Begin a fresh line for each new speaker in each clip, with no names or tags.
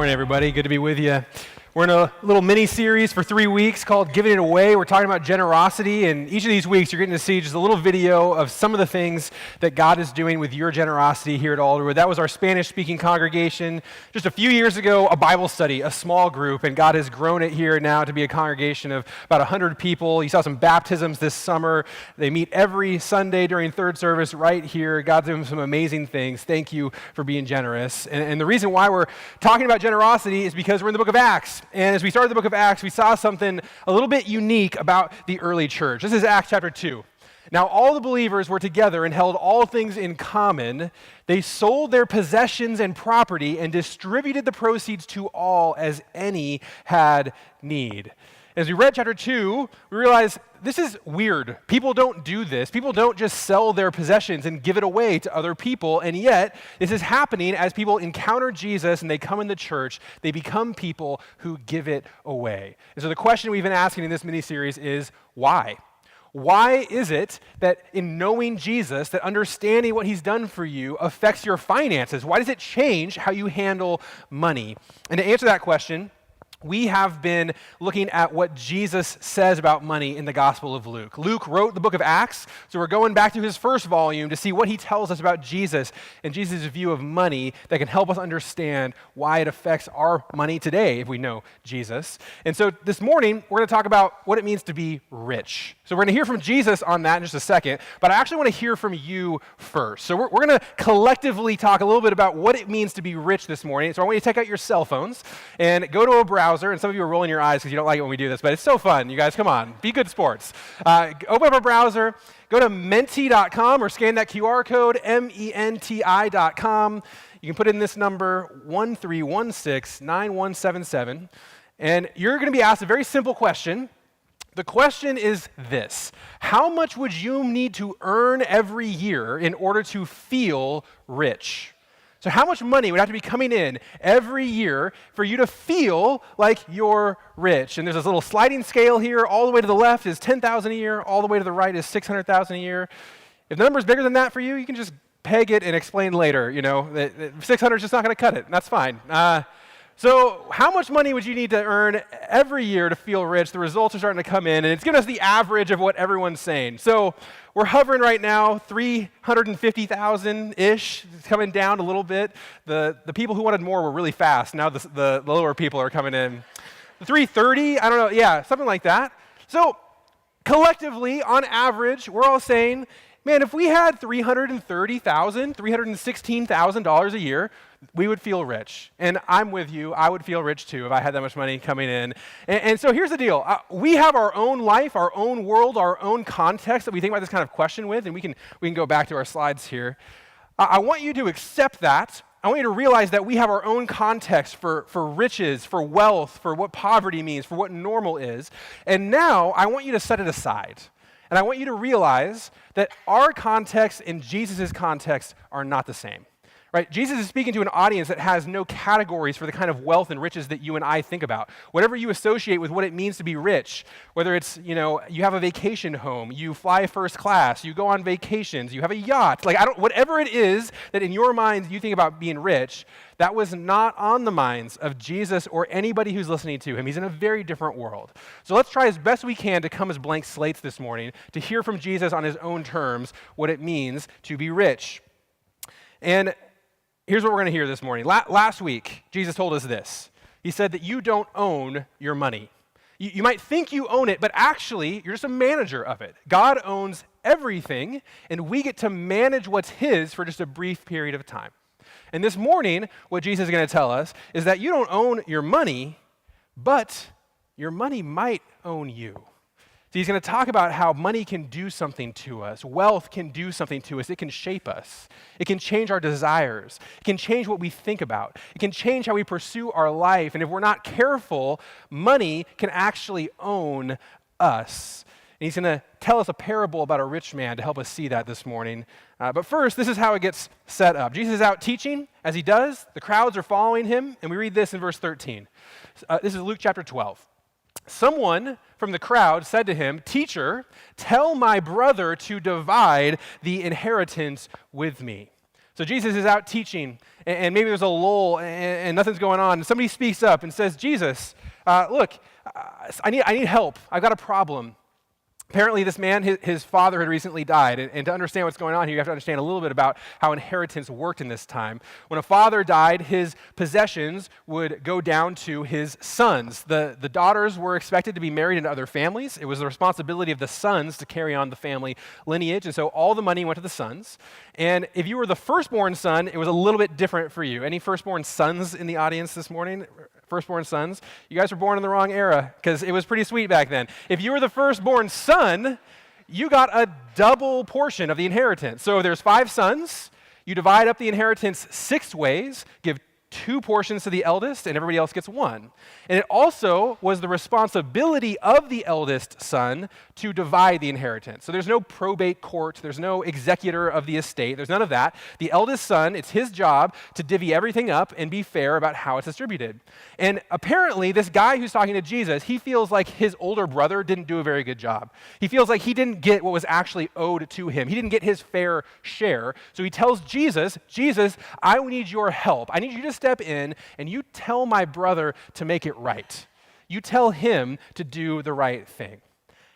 Morning, everybody. Good to be with you. We're in a little mini-series for 3 weeks called Giving It Away. We're talking about generosity, and each of these weeks you're getting to see just a little video of some of the things that God is doing with your generosity here at Alderwood. That was our Spanish-speaking congregation. Just a few years ago, a Bible study, a small group, and God has grown it here now to be a congregation of about 100 people. You saw some baptisms this summer. They meet every Sunday during third service right here. God's doing some amazing things. Thank you for being generous. And the reason why we're talking about generosity is because we're in the book of Acts. And as we started the book of Acts, we saw something a little bit unique about the early church. This is Acts chapter 2. Now, all the believers were together and held all things in common. They sold their possessions and property and distributed the proceeds to all as any had need. As we read chapter 2, we realized this is weird. People don't do this. People don't just sell their possessions and give it away to other people, and yet this is happening as people encounter Jesus and they come in the church. They become people who give it away. And so the question we've been asking in this mini-series is, why? Why is it that in knowing Jesus, that understanding what he's done for you affects your finances? Why does it change how you handle money? And to answer that question, we have been looking at what Jesus says about money in the Gospel of Luke. Luke wrote the book of Acts, so we're going back to his first volume to see what he tells us about Jesus and Jesus' view of money that can help us understand why it affects our money today if we know Jesus. And so this morning, we're going to talk about what it means to be rich. So we're going to hear from Jesus on that in just a second, but I actually want to hear from you first. So we're going to collectively talk a little bit about what it means to be rich this morning. So I want you to take out your cell phones and go to a browser. And some of you are rolling your eyes because you don't like it when we do this, but it's so fun. You guys, come on. Be good sports. Open up a browser, go to menti.com or scan that QR code, menti.com. You can put in this number, 1316-9177, and you're going to be asked a very simple question. The question is this: how much would you need to earn every year in order to feel rich? So how much money would have to be coming in every year for you to feel like you're rich? And there's this little sliding scale here. All the way to the left is $10,000 a year. All the way to the right is $600,000 a year. If the number's bigger than that for you, you can just peg it and explain later. You know, that 600 is just not going to cut it. That's fine. So how much money would you need to earn every year to feel rich? The results are starting to come in, and it's giving us the average of what everyone's saying. So we're hovering right now, 350,000-ish. It's coming down a little bit. The people who wanted more were really fast. Now the lower people are coming in. The 330, I don't know, yeah, something like that. So collectively, on average, we're all saying, man, if we had $330,000, $316,000 a year, we would feel rich. And I'm with you. I would feel rich too if I had that much money coming in. And so here's the deal. We have our own life, our own world, our own context that we think about this kind of question with, and we can go back to our slides here. I want you to accept that. I want you to realize that we have our own context for riches, for wealth, for what poverty means, for what normal is. And now I want you to set it aside. And I want you to realize that our context and Jesus' context are not the same. Right? Jesus is speaking to an audience that has no categories for the kind of wealth and riches that you and I think about. Whatever you associate with what it means to be rich, whether it's, you have a vacation home, you fly first class, you go on vacations, you have a yacht, whatever it is that in your mind you think about being rich, that was not on the minds of Jesus or anybody who's listening to him. He's in a very different world. So let's try as best we can to come as blank slates this morning to hear from Jesus on his own terms what it means to be rich. And here's what we're going to hear this morning. Last week, Jesus told us this. He said that you don't own your money. You might think you own it, but actually, you're just a manager of it. God owns everything, and we get to manage what's his for just a brief period of time. And this morning, what Jesus is going to tell us is that you don't own your money, but your money might own you. So he's going to talk about how money can do something to us. Wealth can do something to us. It can shape us. It can change our desires. It can change what we think about. It can change how we pursue our life. And if we're not careful, money can actually own us. And he's going to tell us a parable about a rich man to help us see that this morning. But first, this is how it gets set up. Jesus is out teaching. As he does, the crowds are following him. And we read this in verse 13. This is Luke chapter 12. Someone from the crowd said to him, "Teacher, tell my brother to divide the inheritance with me." So Jesus is out teaching, and maybe there's a lull, and nothing's going on. And somebody speaks up and says, Jesus, look, I need help. I've got a problem. Apparently, this man, his father had recently died, and to understand what's going on here, you have to understand a little bit about how inheritance worked in this time. When a father died, his possessions would go down to his sons. The daughters were expected to be married into other families. It was the responsibility of the sons to carry on the family lineage, and so all the money went to the sons. And if you were the firstborn son, it was a little bit different for you. Any firstborn sons in the audience this morning? Firstborn sons? You guys were born in the wrong era, because it was pretty sweet back then. If you were the firstborn son, you got a double portion of the inheritance. So if there's 5 sons, you divide up the inheritance 6 ways, give 2 portions to the eldest, and everybody else gets 1. And it also was the responsibility of the eldest son to divide the inheritance. So there's no probate court, there's no executor of the estate, there's none of that. The eldest son, it's his job to divvy everything up and be fair about how it's distributed. And apparently, this guy who's talking to Jesus, he feels like his older brother didn't do a very good job. He feels like he didn't get what was actually owed to him. He didn't get his fair share. So he tells Jesus, Jesus, I need your help. I need you to step in and you tell my brother to make it right. You tell him to do the right thing.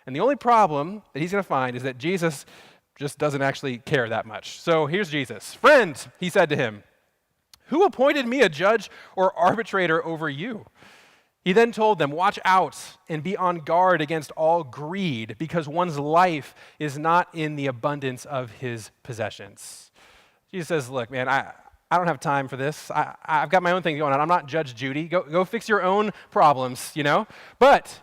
And the only problem that he's going to find is that Jesus just doesn't actually care that much. So here's Jesus. Friend, he said to him, who appointed me a judge or arbitrator over you? He then told them, watch out and be on guard against all greed, because one's life is not in the abundance of his possessions. Jesus says, look, man, I don't have time for this. I've got my own thing going on. I'm not Judge Judy. Go fix your own problems, you know? But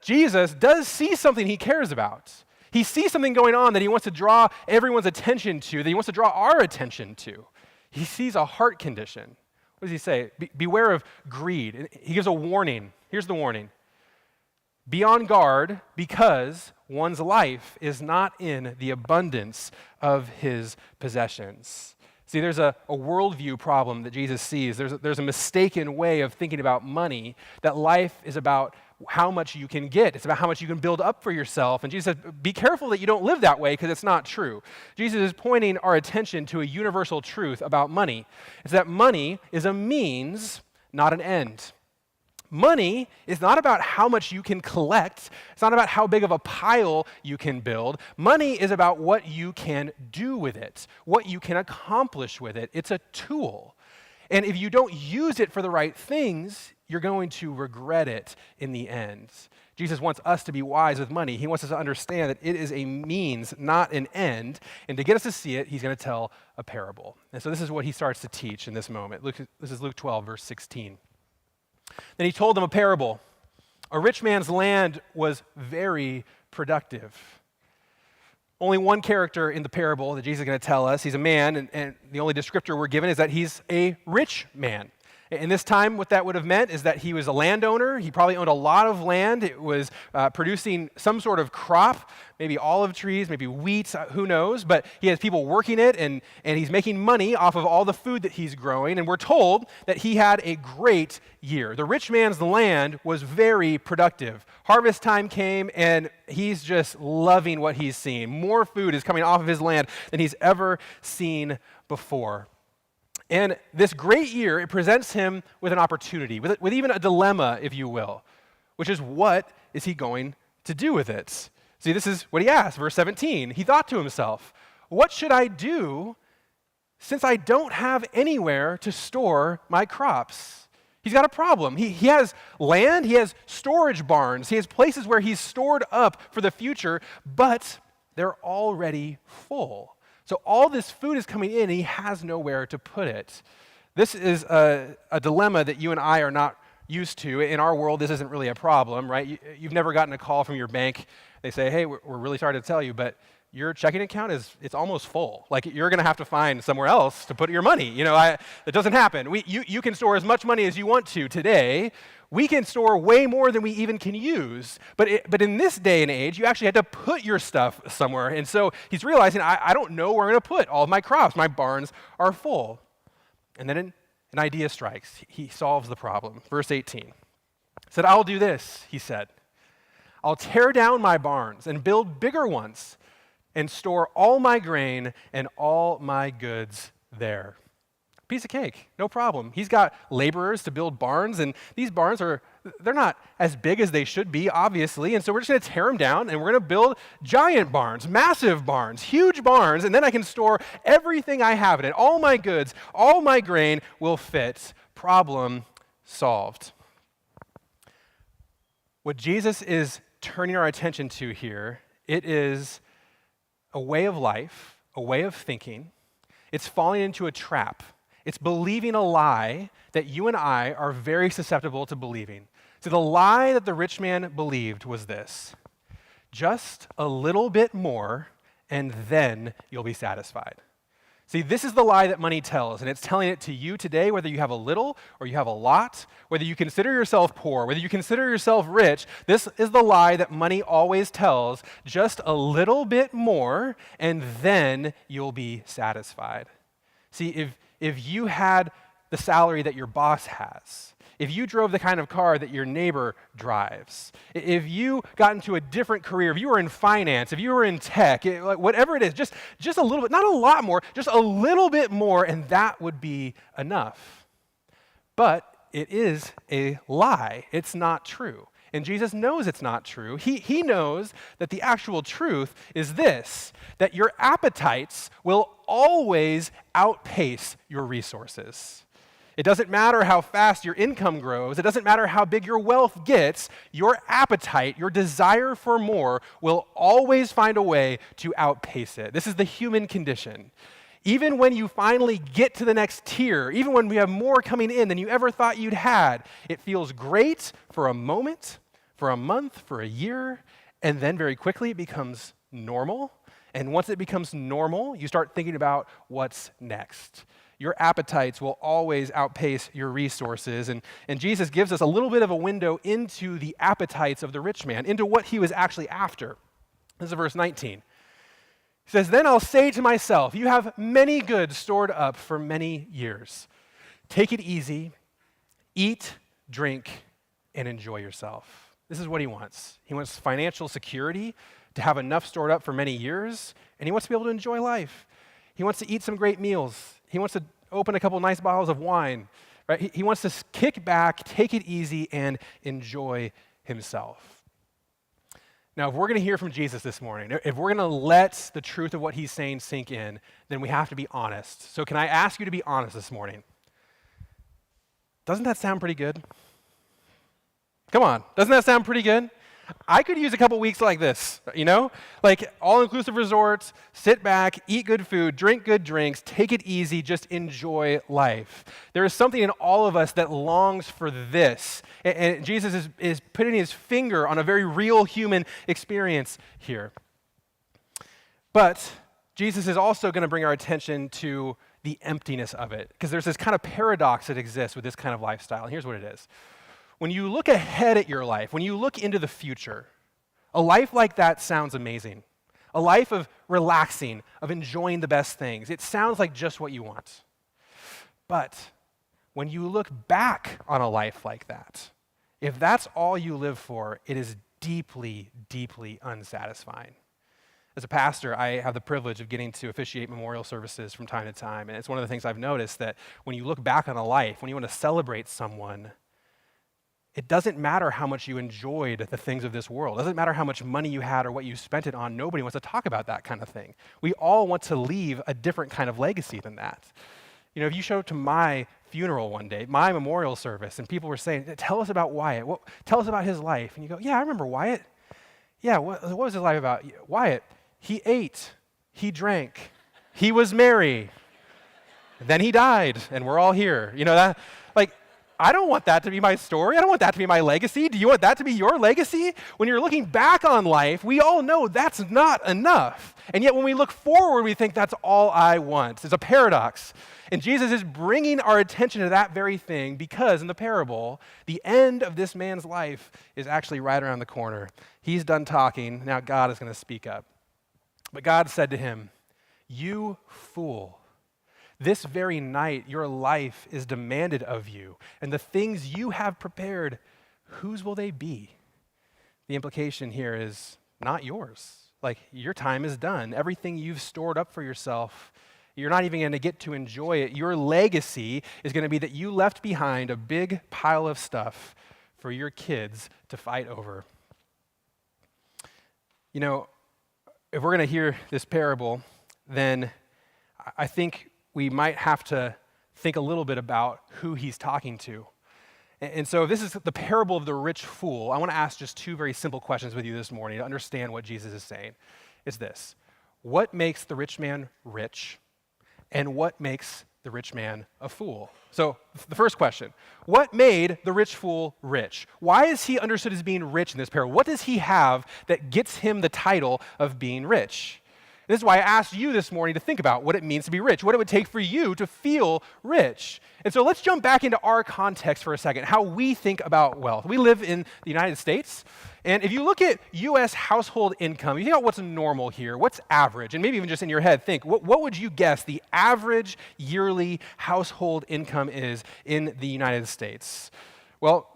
Jesus does see something he cares about. He sees something going on that he wants to draw everyone's attention to, that he wants to draw our attention to. He sees a heart condition. What does he say? Beware of greed. He gives a warning. Here's the warning. Be on guard, because one's life is not in the abundance of his possessions. See, there's a worldview problem that Jesus sees. There's a mistaken way of thinking about money, that life is about how much you can get. It's about how much you can build up for yourself. And Jesus says, be careful that you don't live that way, because it's not true. Jesus is pointing our attention to a universal truth about money. It's that money is a means, not an end. Money is not about how much you can collect. It's not about how big of a pile you can build. Money is about what you can do with it, what you can accomplish with it. It's a tool. And if you don't use it for the right things, you're going to regret it in the end. Jesus wants us to be wise with money. He wants us to understand that it is a means, not an end. And to get us to see it, he's going to tell a parable. And so this is what he starts to teach in this moment. This is Luke 12, verse 16. Then he told them a parable. A rich man's land was very productive. Only one character in the parable that Jesus is going to tell us. He's a man, and the only descriptor we're given is that he's a rich man. In this time, what that would have meant is that he was a landowner. He probably owned a lot of land. It was producing some sort of crop, maybe olive trees, maybe wheat, who knows. But he has people working it, and he's making money off of all the food that he's growing. And we're told that he had a great year. The rich man's land was very productive. Harvest time came, and he's just loving what he's seeing. More food is coming off of his land than he's ever seen before. And this great year, it presents him with an opportunity, with even a dilemma, if you will, which is, what is he going to do with it? See, this is what he asked, verse 17. He thought to himself, what should I do since I don't have anywhere to store my crops? He's got a problem. He has land, he has storage barns, he has places where he's stored up for the future, but they're already full. So all this food is coming in, and he has nowhere to put it. This is a dilemma that you and I are not used to. In our world, this isn't really a problem, right? You've never gotten a call from your bank. They say, hey, we're really sorry to tell you, but your checking account it's almost full. Like, you're going to have to find somewhere else to put your money. You know, it doesn't happen. You can store as much money as you want to today. We can store way more than we even can use. But in this day and age, you actually had to put your stuff somewhere. And so he's realizing, I don't know where I'm going to put all of my crops. My barns are full. And then an idea strikes. He solves the problem. Verse 18. He said, I'll do this, he said. I'll tear down my barns and build bigger ones and store all my grain and all my goods there. Piece of cake, no problem. He's got laborers to build barns, and these barns they're not as big as they should be, obviously, and so we're just going to tear them down, and we're going to build giant barns, massive barns, huge barns, and then I can store everything I have in it. All my goods, all my grain will fit. Problem solved. What Jesus is turning our attention to here, it is a way of life, a way of thinking. It's falling into a trap. It's believing a lie that you and I are very susceptible to believing. So the lie that the rich man believed was this: just a little bit more, and then you'll be satisfied. See, this is the lie that money tells, and it's telling it to you today, whether you have a little or you have a lot, whether you consider yourself poor, whether you consider yourself rich. This is the lie that money always tells: just a little bit more, and then you'll be satisfied. See, if you had the salary that your boss has, if you drove the kind of car that your neighbor drives, if you got into a different career, if you were in finance, if you were in tech, whatever it is, just a little bit, not a lot more, just a little bit more, and that would be enough. But it is a lie. It's not true. And Jesus knows it's not true. He knows that the actual truth is this: that your appetites will always outpace your resources. It doesn't matter how fast your income grows. It doesn't matter how big your wealth gets. Your appetite, your desire for more will always find a way to outpace it. This is the human condition. Even when you finally get to the next tier, even when we have more coming in than you ever thought you'd had, it feels great for a moment, for a month, for a year, and then very quickly it becomes normal. And once it becomes normal, you start thinking about what's next. Your appetites will always outpace your resources. And Jesus gives us a little bit of a window into the appetites of the rich man, into what he was actually after. This is verse 19. He says, "Then I'll say to myself, you have many goods stored up for many years. Take it easy, eat, drink, and enjoy yourself." This is what he wants. He wants financial security, to have enough stored up for many years, and he wants to be able to enjoy life. He wants to eat some great meals. He wants to open a couple nice bottles of wine. Right? He wants to kick back, take it easy, and enjoy himself. Now, if we're going to hear from Jesus this morning, if we're going to let the truth of what he's saying sink in, then we have to be honest. So can I ask you to be honest this morning? Doesn't that sound pretty good? Come on, doesn't that sound pretty good? I could use a couple weeks like this, like all-inclusive resorts, sit back, eat good food, drink good drinks, take it easy, just enjoy life. There is something in all of us that longs for this, and Jesus is putting his finger on a very real human experience here. But Jesus is also going to bring our attention to the emptiness of it, because there's this kind of paradox that exists with this kind of lifestyle, and here's what it is. When you look ahead at your life, when you look into the future, a life like that sounds amazing. A life of relaxing, of enjoying the best things. It sounds like just what you want. But when you look back on a life like that, if that's all you live for, it is deeply, deeply unsatisfying. As a pastor, I have the privilege of getting to officiate memorial services from time to time, and it's one of the things I've noticed that when you look back on a life, when you want to celebrate someone, it doesn't matter how much you enjoyed the things of this world. It doesn't matter how much money you had or what you spent it on. Nobody wants to talk about that kind of thing. We all want to leave a different kind of legacy than that. If you show up to my funeral one day, my memorial service, and people were saying, "Tell us about Wyatt. Tell us about his life." And you go, "Yeah, I remember Wyatt. Yeah, what was his life about? Wyatt, he ate, he drank, he was merry, then he died, and we're all here." I don't want that to be my story. I don't want that to be my legacy. Do you want that to be your legacy? When you're looking back on life, we all know that's not enough. And yet when we look forward, we think that's all I want. It's a paradox. And Jesus is bringing our attention to that very thing because in the parable, the end of this man's life is actually right around the corner. He's done talking. Now God is going to speak up. But God said to him, "You fool. This very night, your life is demanded of you, and the things you have prepared, whose will they be?" The implication here is not yours. Your time is done. Everything you've stored up for yourself, You're not even going to get to enjoy it. Your legacy is going to be that you left behind a big pile of stuff for your kids to fight over. You know, if we're going to hear this parable, then I think we might have to think a little bit about who he's talking to. And so if this is the parable of the rich fool, I want to ask just two very simple questions with you this morning to understand what Jesus is saying. It's this: what makes the rich man rich? And what makes the rich man a fool? So the first question, what made the rich fool rich? Why is he understood as being rich in this parable? What does he have that gets him the title of being rich? This is why I asked you this morning to think about what it means to be rich, what it would take for you to feel rich. And so let's jump back into our context for a second, how we think about wealth. We live in the United States, and if you look at U.S. household income, you think about what's normal here, what's average, and maybe even just in your head, think, what would you guess the average yearly household income is in the United States? Well,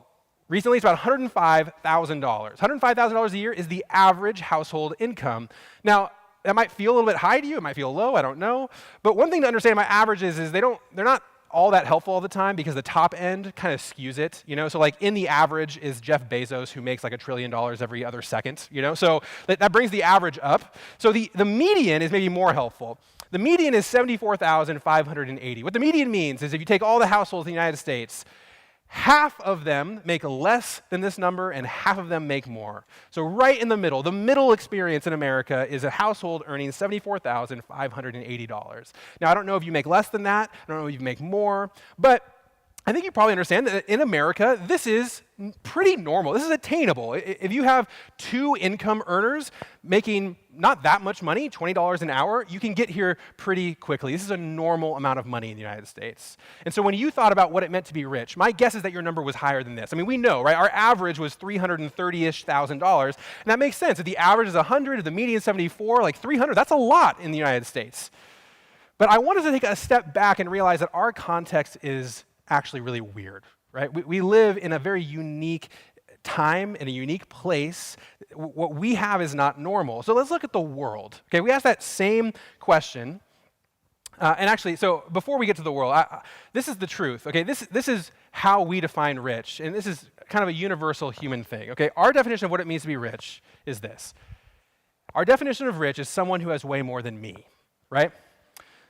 recently it's about $105,000. $105,000 a year is the average household income. Now, that might feel a little bit high to you, it might feel low, I don't know. But one thing to understand about averages is they're not all that helpful all the time because the top end kind of skews it, you know? So like in the average is Jeff Bezos, who makes like $1 trillion every other second, you know? So that brings the average up. So the median is maybe more helpful. The median is 74,580. What the median means is if you take all the households in the United States, half of them make less than this number and half of them make more. So right in the middle experience in America is a household earning $74,580. Now, I don't know if you make less than that. I don't know if you make more. But I think you probably understand that in America, this is pretty normal. This is attainable. If you have two income earners making not that much money, $20 an hour, you can get here pretty quickly. This is a normal amount of money in the United States. And so when you thought about what it meant to be rich, my guess is that your number was higher than this. I mean, we know, right? Our average was $330,000-ish, and that makes sense. If the average is 100, if the median is 74, like 300, that's a lot in the United States. But I want us to take a step back and realize that our context is actually really weird, right? We live in a very unique time, in a unique place. What we have is not normal. So let's look at the world. Okay, we asked that same question. And actually, so before we get to the world, this is the truth. Okay, this is how we define rich. And this is kind of a universal human thing. Okay, our definition of what it means to be rich is this. Our definition of rich is someone who has way more than me, right?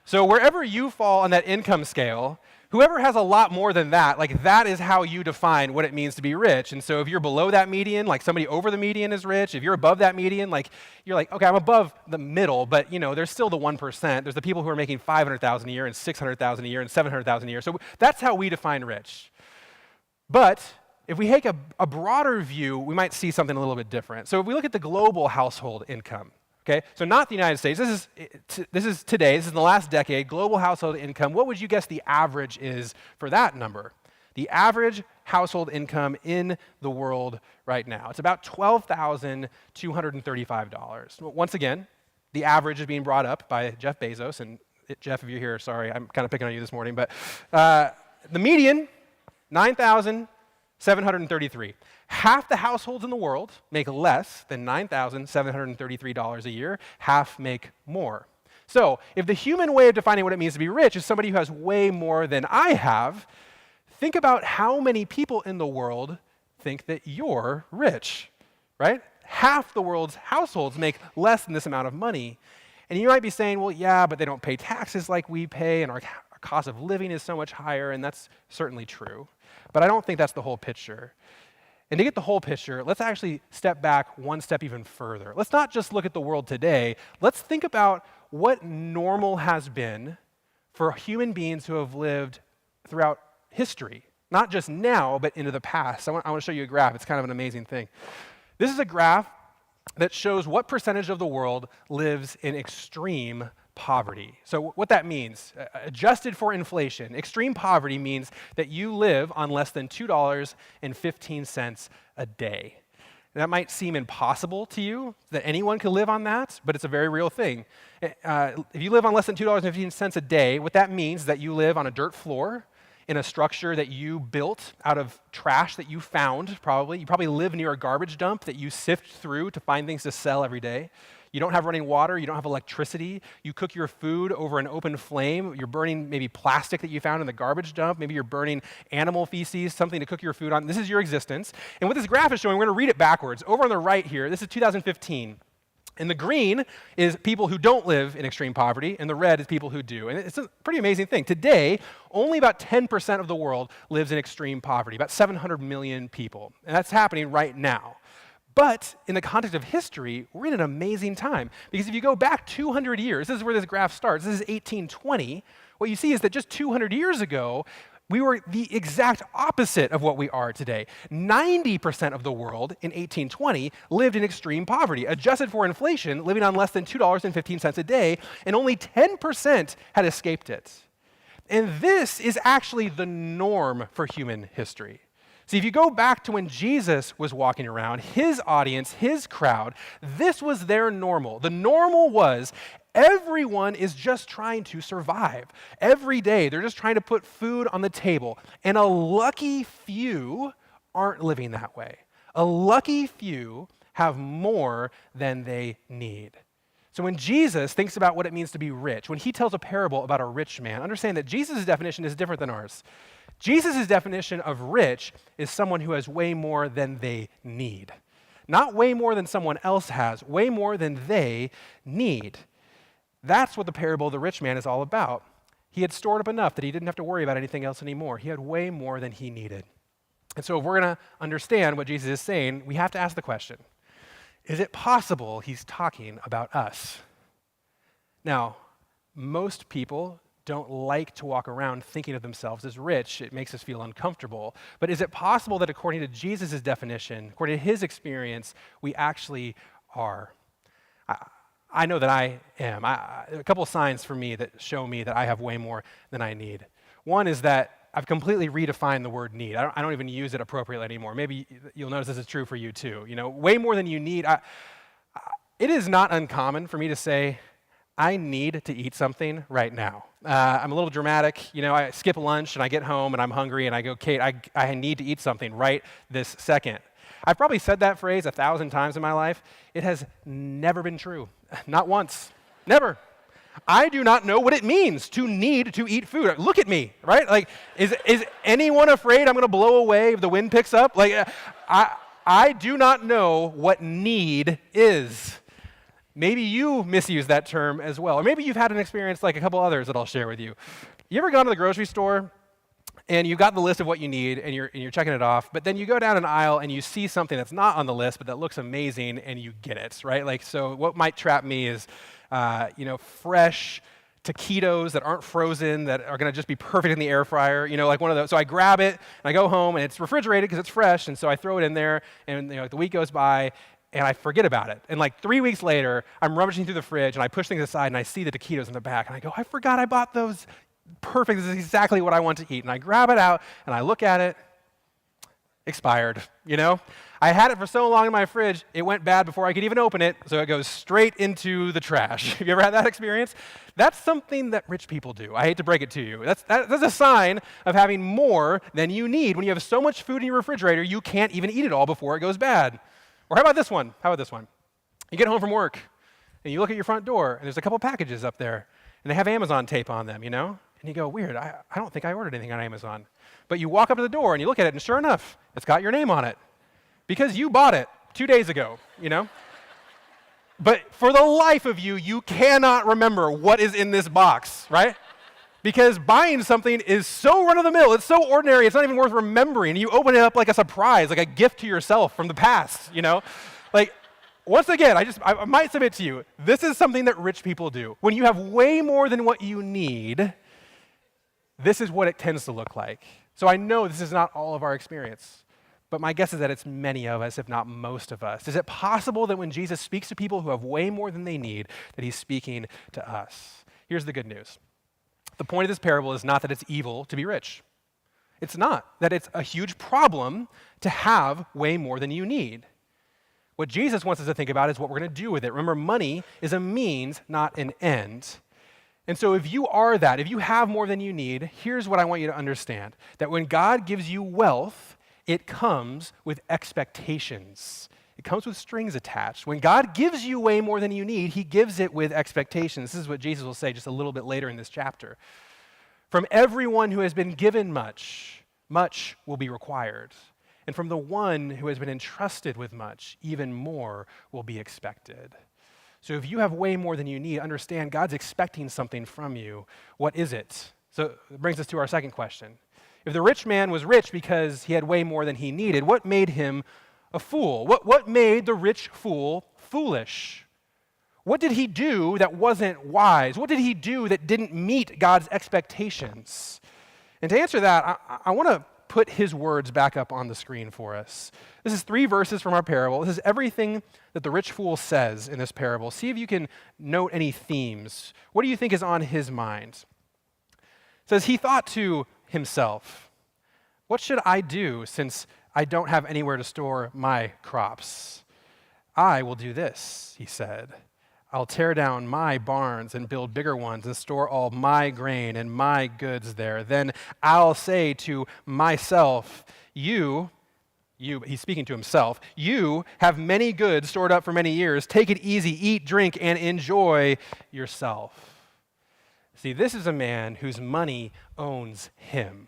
So wherever you fall on that income scale, whoever has a lot more than that, like that is how you define what it means to be rich. And so if you're below that median, like somebody over the median is rich. If you're above that median, like you're like, okay, I'm above the middle, but you know, there's still the 1%. There's the people who are making $500,000 a year and $600,000 a year and $700,000 a year. So that's how we define rich. But if we take a broader view, we might see something a little bit different. So if we look at the global household income, okay, so not the United States. This is today. This is in the last decade. Global household income. What would you guess the average is for that number? The average household income in the world right now. It's about $12,235. Once again, the average is being brought up by Jeff Bezos. And Jeff, if you're here, sorry, I'm kind of picking on you this morning. But the median, $9,733. Half the households in the world make less than $9,733 a year. Half make more. So if the human way of defining what it means to be rich is somebody who has way more than I have, think about how many people in the world think that you're rich, right? Half the world's households make less than this amount of money. And you might be saying, well, yeah, but they don't pay taxes like we pay, and our cost of living is so much higher, and that's certainly true. But I don't think that's the whole picture. And to get the whole picture, let's actually step back one step even further. Let's not just look at the world today. Let's think about what normal has been for human beings who have lived throughout history. Not just now, but into the past. I want to show you a graph. It's kind of an amazing thing. This is a graph that shows what percentage of the world lives in extreme poverty. So what that means, adjusted for inflation, extreme poverty means that you live on less than $2.15 a day. That might seem impossible to you, that anyone could live on that, but it's a very real thing. If you live on less than $2.15 a day, what that means is that you live on a dirt floor in a structure that you built out of trash that you found, probably. You probably live near a garbage dump that you sift through to find things to sell every day. You don't have running water. You don't have electricity. You cook your food over an open flame. You're burning maybe plastic that you found in the garbage dump. Maybe you're burning animal feces, something to cook your food on. This is your existence. And what this graph is showing, we're going to read it backwards. Over on the right here, this is 2015. And the green is people who don't live in extreme poverty, and the red is people who do. And it's a pretty amazing thing. Today, only about 10% of the world lives in extreme poverty, about 700 million people. And that's happening right now. But in the context of history, we're in an amazing time. Because if you go back 200 years, this is where this graph starts, this is 1820, what you see is that just 200 years ago, we were the exact opposite of what we are today. 90% of the world in 1820 lived in extreme poverty, adjusted for inflation, living on less than $2.15 a day, and only 10% had escaped it. And this is actually the norm for human history. See, if you go back to when Jesus was walking around, his audience, his crowd, this was their normal. The normal was everyone is just trying to survive. Every day, they're just trying to put food on the table. And a lucky few aren't living that way. A lucky few have more than they need. So when Jesus thinks about what it means to be rich, when he tells a parable about a rich man, understand that Jesus' definition is different than ours. Jesus' definition of rich is someone who has way more than they need. Not way more than someone else has, way more than they need. That's what the parable of the rich man is all about. He had stored up enough that he didn't have to worry about anything else anymore. He had way more than he needed. And so if we're going to understand what Jesus is saying, we have to ask the question, is it possible he's talking about us? Now, most people don't like to walk around thinking of themselves as rich. It makes us feel uncomfortable. But is it possible that according to Jesus' definition, according to his experience, we actually are? I know that I am. A couple of signs for me that show me that I have way more than I need. One is that I've completely redefined the word need. I don't even use it appropriately anymore. Maybe you'll notice this is true for you too. You know, way more than you need. It is not uncommon for me to say, I need to eat something right now. I'm a little dramatic. You know, I skip lunch and I get home and I'm hungry and I go, Kate, I need to eat something right this second. I've probably said that phrase 1,000 times in my life. It has never been true. Not once. Never. I do not know what it means to need to eat food. Look at me, right? Like, is anyone afraid I'm going to blow away if the wind picks up? Like, I do not know what need is. Maybe you misuse that term as well. Or maybe you've had an experience like a couple others that I'll share with you. You ever gone to the grocery store and you've got the list of what you need and you're checking it off, but then you go down an aisle and you see something that's not on the list but that looks amazing and you get it, right? Like, so what might trap me is, fresh taquitos that aren't frozen, that are going to just be perfect in the air fryer, like one of those. So I grab it and I go home and it's refrigerated because it's fresh, and so I throw it in there and the week goes by and I forget about it. And like 3 weeks later, I'm rummaging through the fridge and I push things aside and I see the taquitos in the back and I go, I forgot I bought those. Perfect, this is exactly what I want to eat. And I grab it out and I look at it, expired, I had it for so long in my fridge, it went bad before I could even open it, so it goes straight into the trash. Have you ever had that experience? That's something that rich people do. I hate to break it to you. That's a sign of having more than you need. When you have so much food in your refrigerator, you can't even eat it all before it goes bad. Or how about this one? You get home from work, and you look at your front door, and there's a couple packages up there, and they have Amazon tape on them, And you go, weird, I don't think I ordered anything on Amazon. But you walk up to the door, and you look at it, and sure enough, it's got your name on it. Because you bought it 2 days ago, But for the life of you, you cannot remember what is in this box, right? Because buying something is so run-of-the-mill, it's so ordinary, it's not even worth remembering. You open it up like a surprise, like a gift to yourself from the past, Like, once again, I might submit to you, this is something that rich people do. When you have way more than what you need, this is what it tends to look like. So I know this is not all of our experience. But my guess is that it's many of us, if not most of us. Is it possible that when Jesus speaks to people who have way more than they need, that he's speaking to us? Here's the good news. The point of this parable is not that it's evil to be rich. It's not. That it's a huge problem to have way more than you need. What Jesus wants us to think about is what we're going to do with it. Remember, money is a means, not an end. And so if you are that, if you have more than you need, here's what I want you to understand. That when God gives you wealth, it comes with expectations. It comes with strings attached. When God gives you way more than you need, he gives it with expectations. This is what Jesus will say just a little bit later in this chapter. From everyone who has been given much, much will be required. And from the one who has been entrusted with much, even more will be expected. So if you have way more than you need, understand God's expecting something from you. What is it? So it brings us to our second question. If the rich man was rich because he had way more than he needed, what made him a fool? What made the rich fool foolish? What did he do that wasn't wise? What did he do that didn't meet God's expectations? And to answer that, I want to put his words back up on the screen for us. This is 3 verses from our parable. This is everything that the rich fool says in this parable. See if you can note any themes. What do you think is on his mind? It says, he thought to himself, what should I do since I don't have anywhere to store my crops? I will do this, he said. I'll tear down my barns and build bigger ones and store all my grain and my goods there. Then I'll say to myself, you, he's speaking to himself, you have many goods stored up for many years. Take it easy, eat, drink, and enjoy yourself. See, this is a man whose money owns him.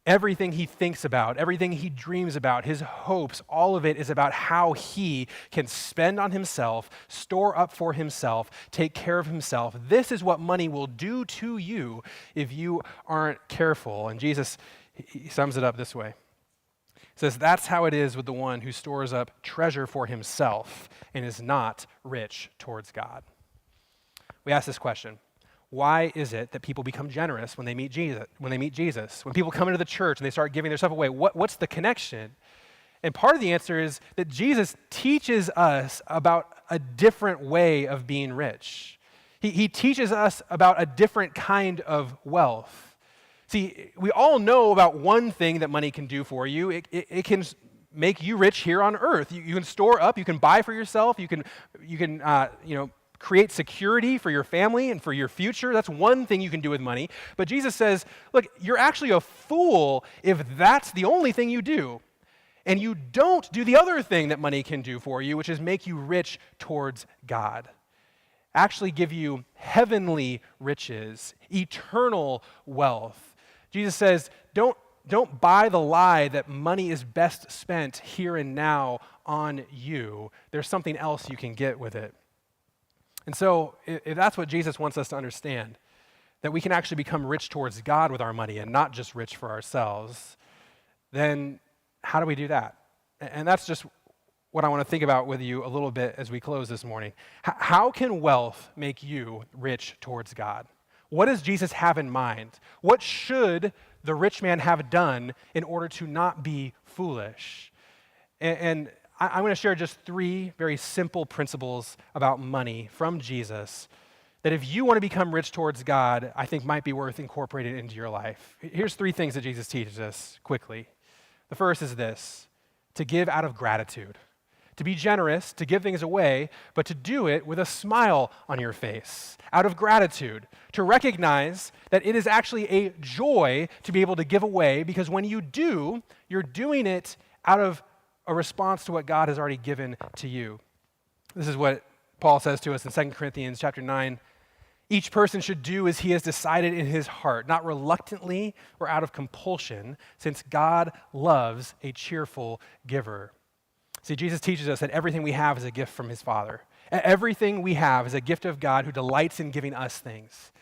Everything he thinks about, everything he dreams about, his hopes, all of it is about how he can spend on himself, store up for himself, take care of himself. This is what money will do to you if you aren't careful. And Jesus, he sums it up this way. He says, that's how it is with the one who stores up treasure for himself and is not rich towards God. We ask this question. Why is it that people become generous when they meet Jesus? When people come into the church and they start giving their stuff away, what's the connection? And part of the answer is that Jesus teaches us about a different way of being rich. He teaches us about a different kind of wealth. See, we all know about one thing that money can do for you. It can make you rich here on earth. You can store up, you can buy for yourself, you can create security for your family and for your future. That's one thing you can do with money. But Jesus says, look, you're actually a fool if that's the only thing you do. And you don't do the other thing that money can do for you, which is make you rich towards God. Actually give you heavenly riches, eternal wealth. Jesus says, don't buy the lie that money is best spent here and now on you. There's something else you can get with it. And so if that's what Jesus wants us to understand, that we can actually become rich towards God with our money and not just rich for ourselves, then how do we do that? And that's just what I want to think about with you a little bit as we close this morning. How can wealth make you rich towards God? What does Jesus have in mind? What should the rich man have done in order to not be foolish? And I'm going to share just 3 very simple principles about money from Jesus that if you want to become rich towards God, I think might be worth incorporating into your life. Here's 3 things that Jesus teaches us quickly. The first is this, to give out of gratitude. To be generous, to give things away, but to do it with a smile on your face, out of gratitude, to recognize that it is actually a joy to be able to give away, because when you do, you're doing it out of a response to what God has already given to you. This is what Paul says to us in 2 Corinthians chapter 9. Each person should do as he has decided in his heart, not reluctantly or out of compulsion, since God loves a cheerful giver. See, Jesus teaches us that everything we have is a gift from his Father. Everything we have is a gift of God who delights in giving us things.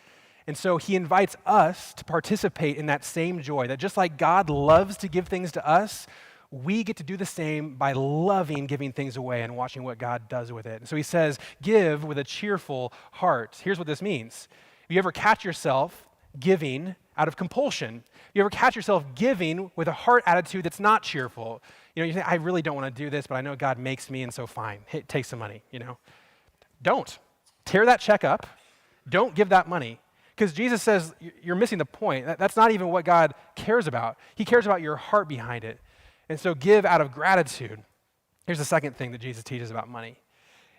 And so he invites us to participate in that same joy, that just like God loves to give things to us, we get to do the same by loving giving things away and watching what God does with it. And so he says, give with a cheerful heart. Here's what this means. If you ever catch yourself giving out of compulsion, you ever catch yourself giving with a heart attitude that's not cheerful, you think, I really don't want to do this, but I know God makes me, and so fine, hey, take some money, Don't. Tear that check up. Don't give that money. Because Jesus says you're missing the point. That's not even what God cares about. He cares about your heart behind it. And so give out of gratitude. Here's the second thing that Jesus teaches about money.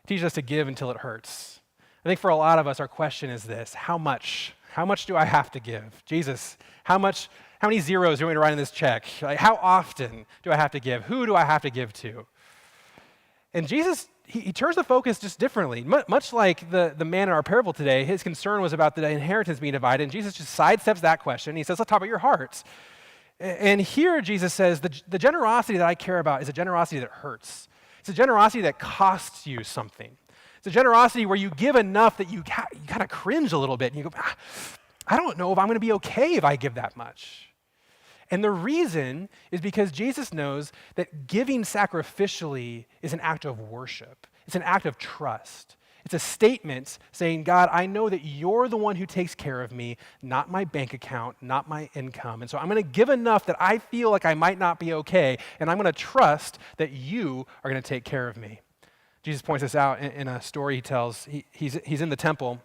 He teaches us to give until it hurts. I think for a lot of us, our question is this: how much? How much do I have to give? Jesus, how many zeros do you want me to write in this check? Like, how often do I have to give? Who do I have to give to? And Jesus, he turns the focus just differently. Much like the man in our parable today, his concern was about the inheritance being divided, and Jesus just sidesteps that question. He says, let's talk about your hearts. And here Jesus says, the generosity that I care about is a generosity that hurts. It's a generosity that costs you something. It's a generosity where you give enough that you kind of cringe a little bit, and you go, I don't know if I'm going to be okay if I give that much. And the reason is because Jesus knows that giving sacrificially is an act of worship. It's an act of trust. It's a statement saying, God, I know that you're the one who takes care of me, not my bank account, not my income. And so I'm going to give enough that I feel like I might not be okay, and I'm going to trust that you are going to take care of me. Jesus points this out in a story he tells. He's in the temple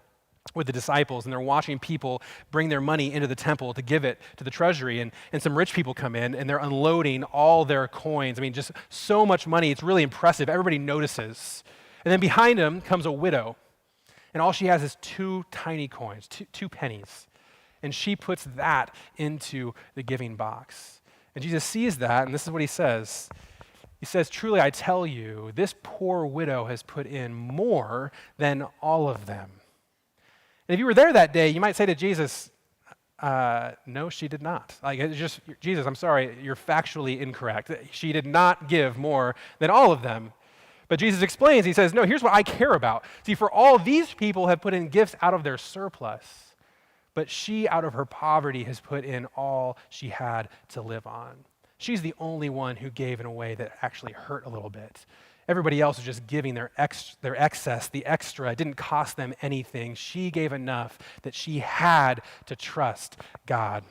with the disciples, and they're watching people bring their money into the temple to give it to the treasury, and some rich people come in, and they're unloading all their coins. I mean, just so much money. It's really impressive. Everybody notices. And then behind him comes a widow, and all she has is 2 tiny coins, two pennies, and she puts that into the giving box. And Jesus sees that, and this is what he says. He says, truly, I tell you, this poor widow has put in more than all of them. And if you were there that day, you might say to Jesus, no, she did not. Like, it's just, Jesus, I'm sorry, you're factually incorrect. She did not give more than all of them. But Jesus explains, he says, no, here's what I care about. See, for all these people have put in gifts out of their surplus, but she, out of her poverty, has put in all she had to live on. She's the only one who gave in a way that actually hurt a little bit. Everybody else was just giving their excess, the extra. It didn't cost them anything. She gave enough that she had to trust God.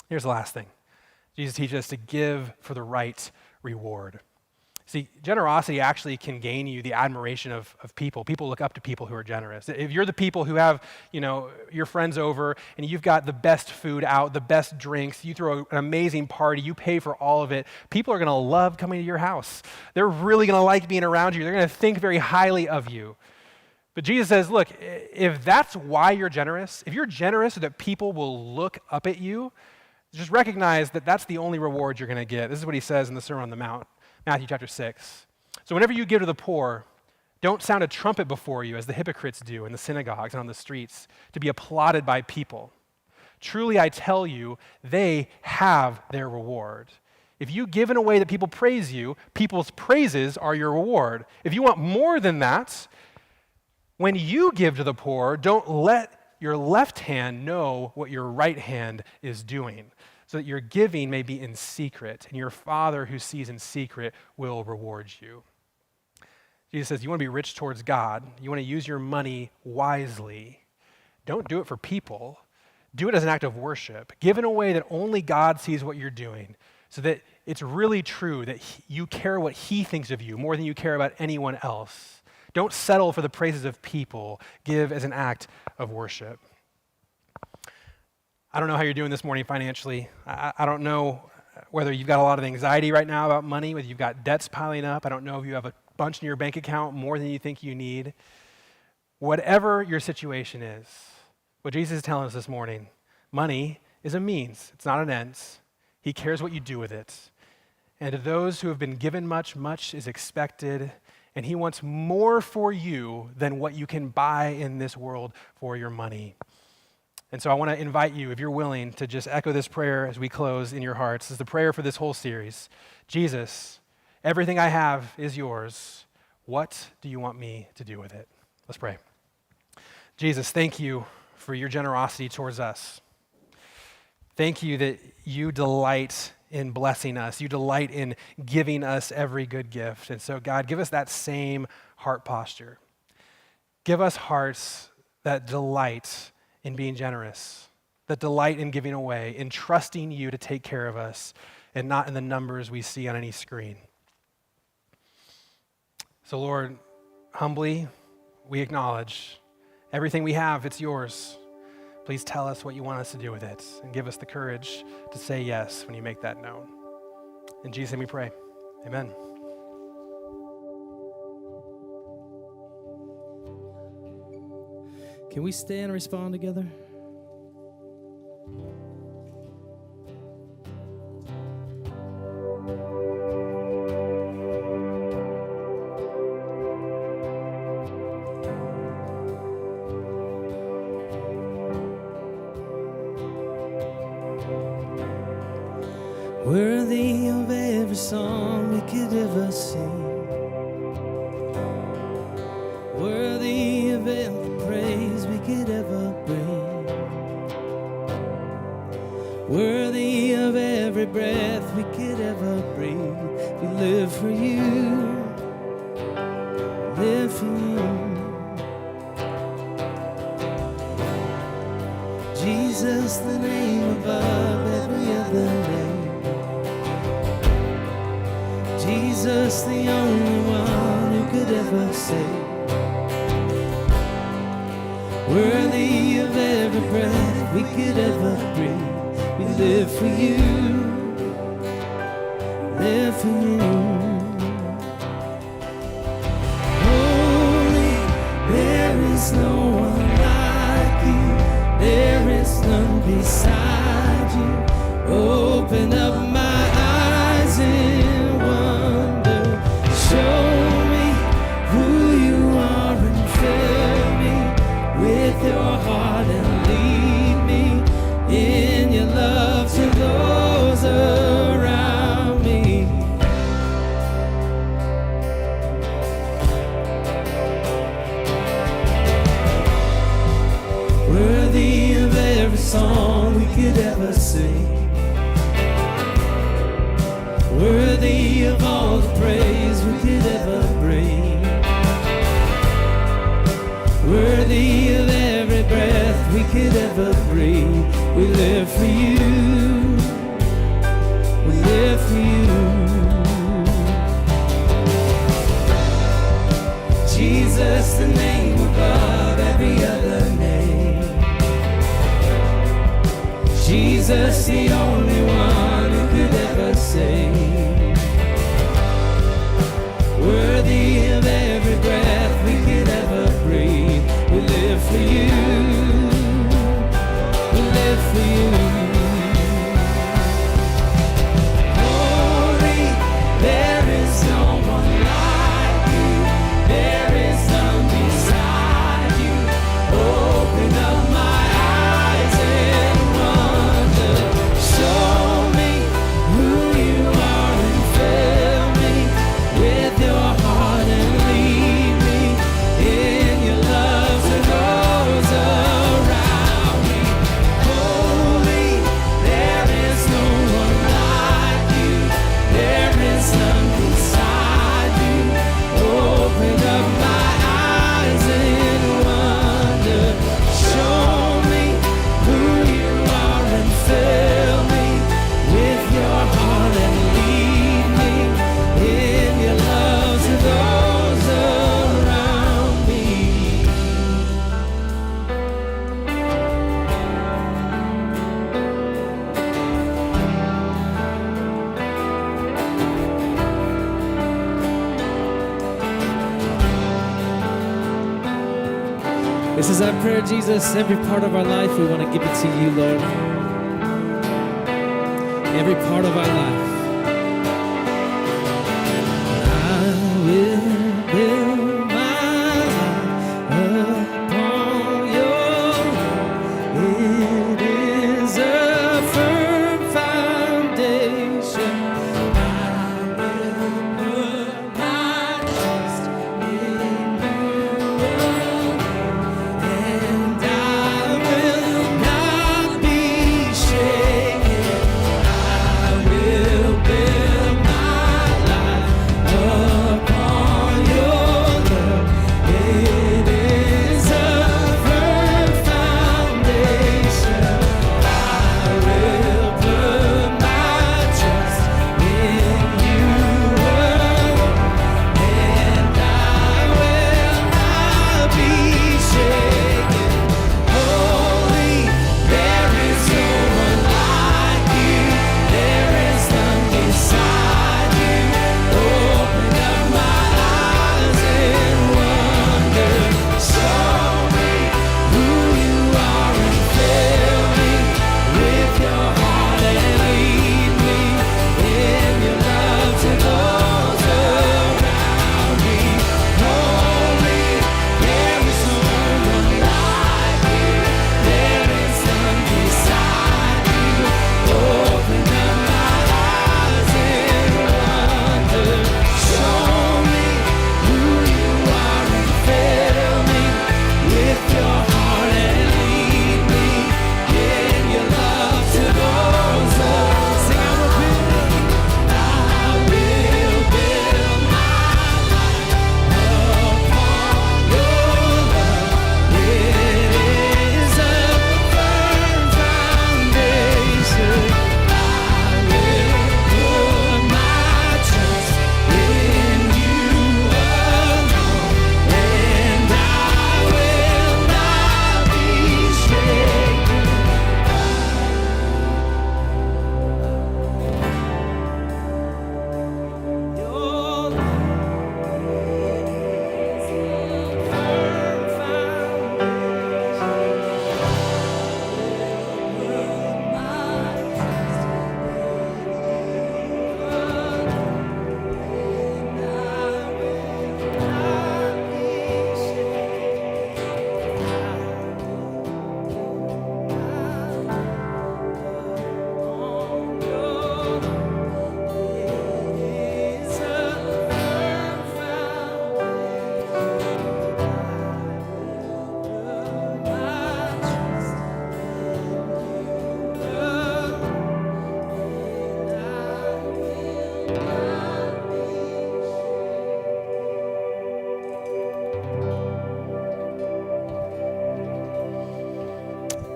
Here's the last thing. Jesus teaches us to give for the right reward. See, generosity actually can gain you the admiration of people. People look up to people who are generous. If you're the people who have, your friends over and you've got the best food out, the best drinks, you throw an amazing party, you pay for all of it, people are going to love coming to your house. They're really going to like being around you. They're going to think very highly of you. But Jesus says, look, if that's why you're generous, if you're generous so that people will look up at you, just recognize that that's the only reward you're going to get. This is what he says in the Sermon on the Mount. Matthew chapter 6. So whenever you give to the poor, don't sound a trumpet before you as the hypocrites do in the synagogues and on the streets to be applauded by people. Truly I tell you, they have their reward. If you give in a way that people praise you, people's praises are your reward. If you want more than that, when you give to the poor, don't let your left hand know what your right hand is doing, so that your giving may be in secret, and your Father who sees in secret will reward you. Jesus says, you want to be rich towards God, you want to use your money wisely. Don't do it for people. Do it as an act of worship. Give in a way that only God sees what you're doing, so that it's really true that you care what he thinks of you more than you care about anyone else. Don't settle for the praises of people. Give as an act of worship. I don't know how you're doing this morning financially. I don't know whether you've got a lot of anxiety right now about money, whether you've got debts piling up. I don't know if you have a bunch in your bank account, more than you think you need. Whatever your situation is, what Jesus is telling us this morning, money is a means. It's not an end. He cares what you do with it. And to those who have been given much, much is expected, and he wants more for you than what you can buy in this world for your money. And so I want to invite you, if you're willing, to just echo this prayer as we close in your hearts. This is the prayer for this whole series. Jesus, everything I have is yours. What do you want me to do with it? Let's pray. Jesus, thank you for your generosity towards us. Thank you that you delight in blessing us. You delight in giving us every good gift. And so, God, give us that same heart posture. Give us hearts that delight in being generous, that delight in giving away, in trusting you to take care of us, and not in the numbers we see on any screen. So, Lord, humbly, we acknowledge everything we have, it's yours. Please tell us what you want us to do with it, and give us the courage to say yes when you make that known. In Jesus' name we pray. Amen.
Can we stand and respond together? worthy of every song we could ever sing, worthy of every praise we could ever bring, worthy of every breath we could ever breathe. We live for you, live for you. Jesus, the name above every other name. Jesus, the only one who could ever save. Worthy of every breath we could ever breathe. We live for you, live for you. Holy, there is no one like you. There is none beside you. Open up my eyes in wonder. Show me who you are and fill me with your heart and lead me in your love to those around me. Worthy of every song we could ever sing, worthy of all the praise we could ever bring, worthy of every breath we could ever breathe. We live for you, we live for you. Jesus, the name above every other name. Jesus, the only one who could ever save. Worthy of every breath we could ever breathe. We live for you, we live for you. Holy, there is no one like you. There is none beside you. Open up my eyes and wonder. Show me who you are and fill me with your heart and lead me in your love to those around me. Holy, there is no one like you. There is none beside you. Open up my eyes in wonder. Show me who you are and fill me with your heart and lead me in your love to those around me. This is our prayer, Jesus. Every part of our life, we want to give it to you, Lord. Every part of our life. I will build my life upon your word. It is a firm foundation. I will put my trust in you, and I will not be shaken. I will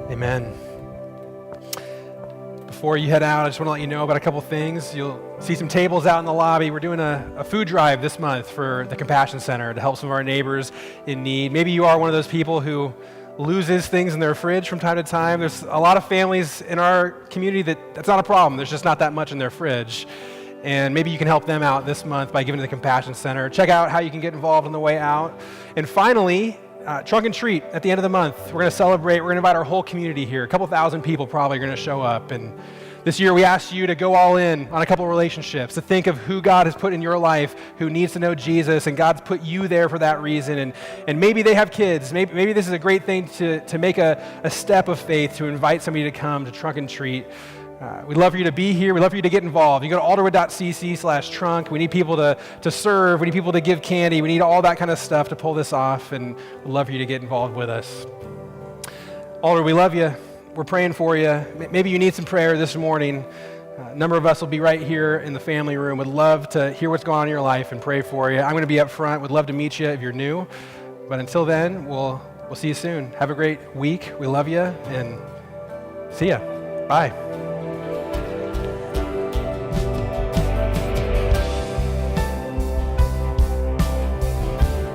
Amen. Before you head out, I just want to let you know about a couple things. You'll see some tables out in the lobby. We're doing a food drive this month for the Compassion Center to help some of our neighbors in need. Maybe you are one of those people who loses things in their fridge from time to time. There's a lot of families in our community that's not a problem. There's just not that much in their fridge. And maybe you can help them out this month by giving to the Compassion Center. Check out how you can get involved on the way out. And finally, Trunk and Treat at the end of the month. We're going to celebrate. We're going to invite our whole community here. A couple thousand people probably are going to show up. And this year we asked you to go all in on a couple relationships, to think of who God has put in your life who needs to know Jesus, and God's put you there for that reason. And maybe they have kids. Maybe this is a great thing to make a step of faith, to invite somebody to come to Trunk and Treat. We'd love for you to be here. We'd love for you to get involved. You go to alderwood.cc/trunk. We need people to serve. We need people to give candy. We need all that kind of stuff to pull this off, and we'd love for you to get involved with us. Alder, we love you. We're praying for you. Maybe you need some prayer this morning. A number of us will be right here in the family room. Would love to hear what's going on in your life and pray for you. I'm going to be up front. Would love to meet you if you're new. But until then, we'll see you soon. Have a great week. We love you, and see ya. Bye.